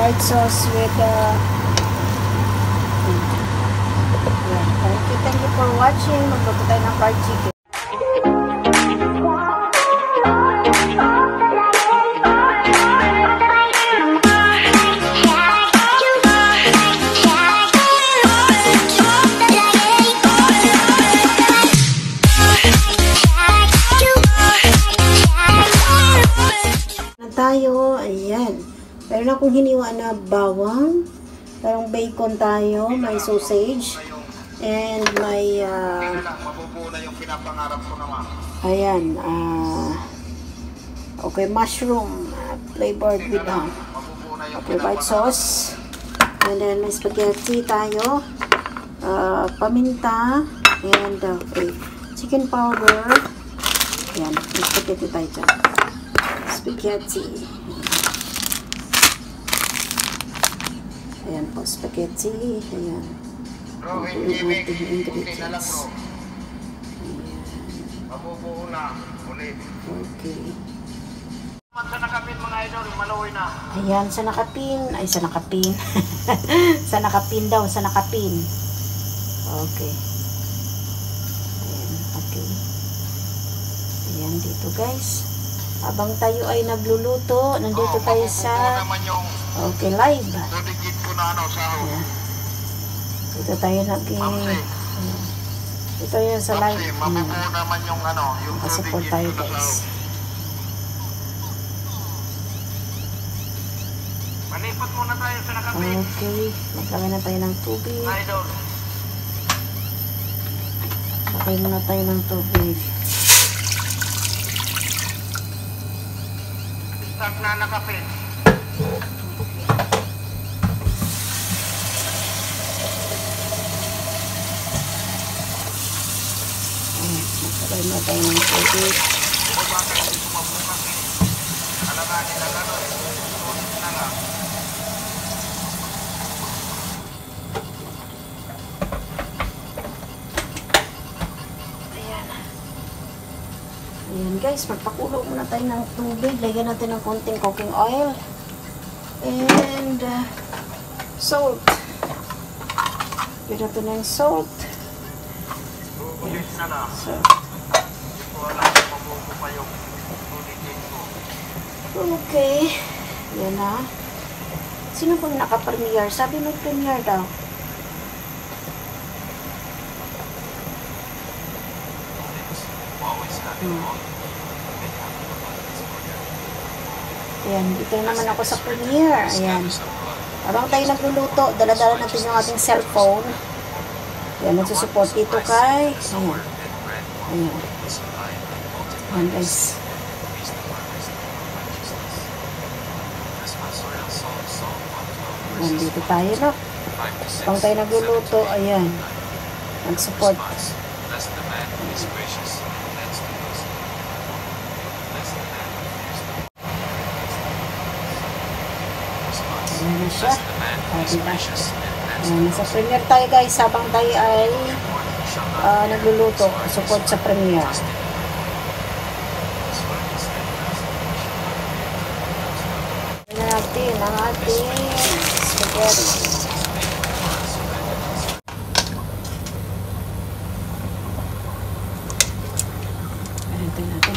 white sauce with thank you for watching. Magluto tayo ng fried chicken. Tayo, ayan. Meron akong hiniwa na bawang. Merong bacon tayo, may sausage, and may ayan, okay, mushroom flavored with okay, white sauce, and then may spaghetti tayo, paminta, and okay, chicken powder. Ayan, may spaghetti tayo dyan. Spaghetti. Ayan po, spaghetti. Ayan. Ito yung ating ingredients. Okay. Sa nakapin mga idol, malaway na. Ayan, sa nakapin. Ay, sa nakapin. Sa nakapin daw, sa nakapin. Okay. Ayan, okay. Ayan, dito guys. Habang tayo ay nagluluto, nandito tayo sa okay, live. Ayan. Dito tayo dito tayo sa live. Support tayo guys. Malipat muna tayo sa nakapin. Okay, maglagay na tayo ng tubig. Maglagay muna tayo ng tubig. Start na nakapin. Maglagay na tayo ng tubig. Ayan guys, magpakulo muna tayo ng tubig. Lagyan natin ng konting cooking oil. And salt. Lagyan natin ng salt. So, okay. Yan na. Sino pong naka-premiere? Sabi mo premiere daw. Ayan, dito naman ako sa premiere. Ayan. Habang tayo nagluluto, dala-dala natin yung ating cellphone. Ayan, nagsusupport dito kay. Ayan. Ayan. Ayan guys. Ayan, dito tayo no. Habang tayo nagluluto, ayan. Nag-support. Ayan na siya. Diba? Ayan, nasa premiere tayo guys. Habang tayo ay nagluluto. Support sa premiere. Ayan natin ang ating spaghetti. Ayan natin.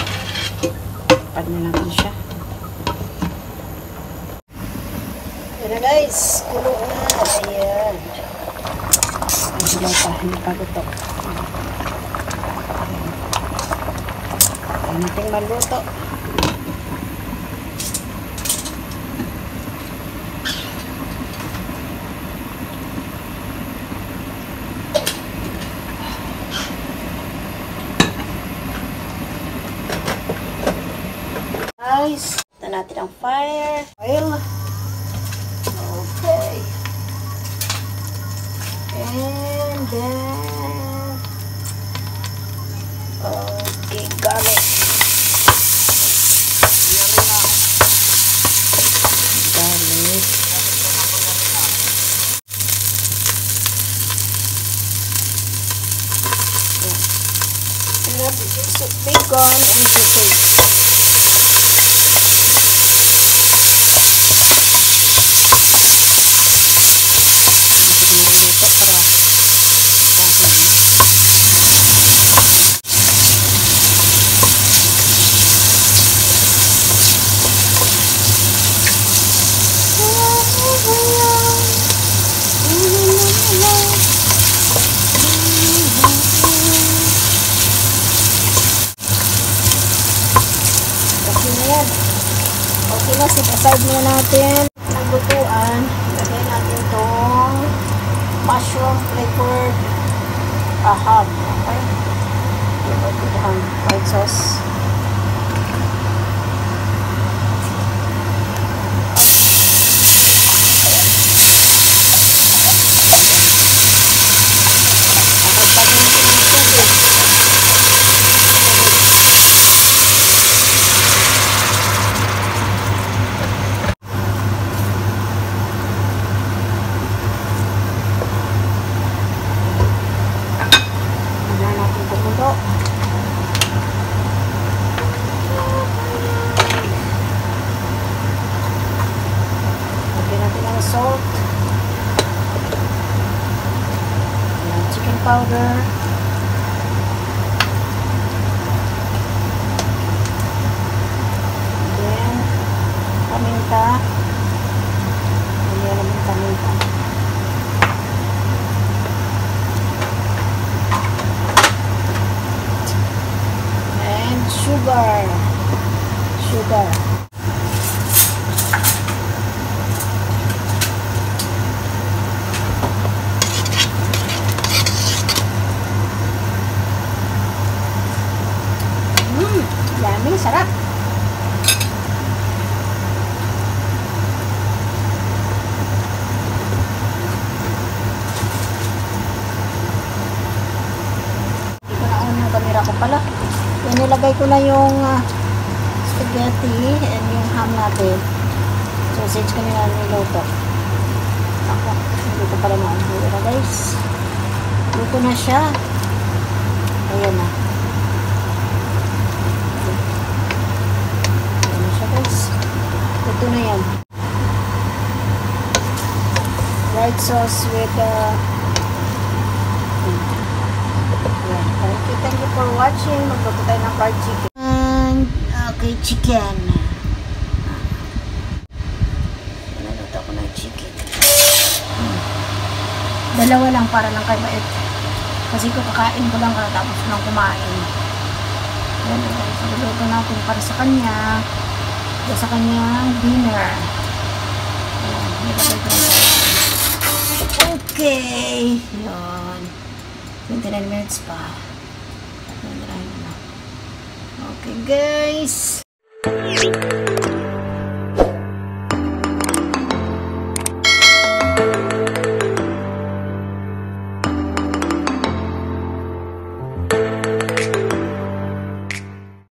Pad na natin siya. Ayan na guys, kulo na. Ayan. Hindi pa luto. Ayan natin maluto. Guys, ito natin ang fire. Oil. Okay. And then okay, garlic. Garlic. And then bacon and sausage. Okay na, set aside muna natin ang lutuan. Lagay natin itong mushroom flavored ham. Okay? Flavored ham. White sauce. Salt, chicken powder, then paminta, ayan naman paminta, and sugar. Yummy, sarap. Hindi ko na on yung camera ko pala. Yan, nilagay ko na yung spaghetti and yung ham natin. Sausage kanina niluto. Ako, hindi ko pala na-on. Guys, luto na siya. Ayan na. Ito na yan. White sauce with thank you for watching. Magluto tayo ng fried chicken. Okay, chicken. Naluto ko ng chicken. Dalawa lang para lang kay Bait. Kasi kakain ko lang tapos lang kumain. Yan, so luto natin para sa kanya. Sa kanyang dinner. Okay. Yun. 29 minutes pa. Okay, guys.